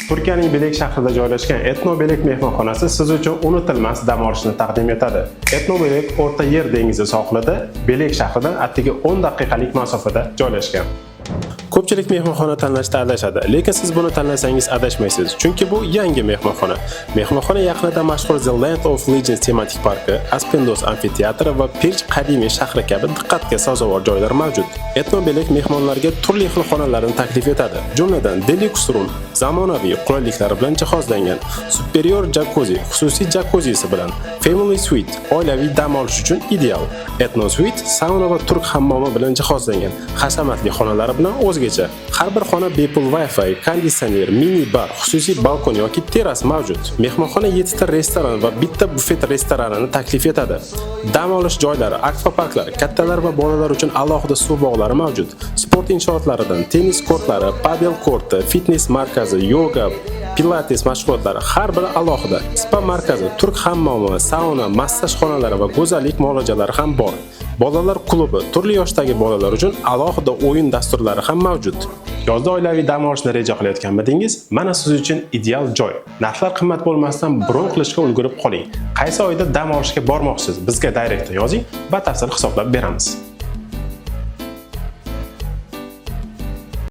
Turkiyaning Belek shahrida joylashgan Etno Belek mehmonxonasi siz uchun unutilmas dam olishni taqdim etadi. Etno Belek O'rta Yer dengizi sohilida Belek shahridan atigi 10 daqiqalik masofada joylashgan. Ko'pchilik mehmonxona tanlashda adashadi, lekin siz buni tanlasangiz adashmaysiz, chunki bu yangi mehmonxona. Mehmonxona yaqinida mashhur The Land of Legends tematik parki, Aspendos amfiteatri va Perch qadimiy shahri kabi diqqatga sazovor joylar mavjud. Etno Belek mehmonlarga turli xil xonalarni taklif etadi, jumladan deluxe room, zamonaviy qulayliklar bilan jihozlangan, superior jacuzzi, xususiy jacuzzisi bilan, family suite, oilaviy dam olish uchun ideal. Etno Suite sauna va turk hammomi bilan jihozlangan, hashamatli xonalari bilan o'zgacha. Har bir xona bepul Wi-Fi, konditsioner, mini bar, xususiy balkon yoki teras mavjud. Mehmonxona 7 ta restoran va bitta bufet restoranini taklif etadi. Dam olish joylari, akvaparklar, kattalar va bolalar uchun alohida suv bog'lari mavjud. Sport inshootlaridan tennis kortlari, padel korti, fitness markazi, yoga, pilates mashg'ulotlari har biri alohida. Spa markazi, turk hammomi, sauna, massaj xonalari va go'zallik muolajalari ham bor. Bolalar klubi, turli yoshdagi bolalar uchun alohida o'yin dasturlari ham mavjud. Yozda oilaviy dam olishni reja qilayotganmidingiz? Mana siz uchun ideal joy. Narxlar qimmat bo'lmasdan bron qilishga ulgurib qoling. Qaysi oyda dam olishga bormoqchisiz? Bizga direktda yozing, batafsil hisoblab beramiz.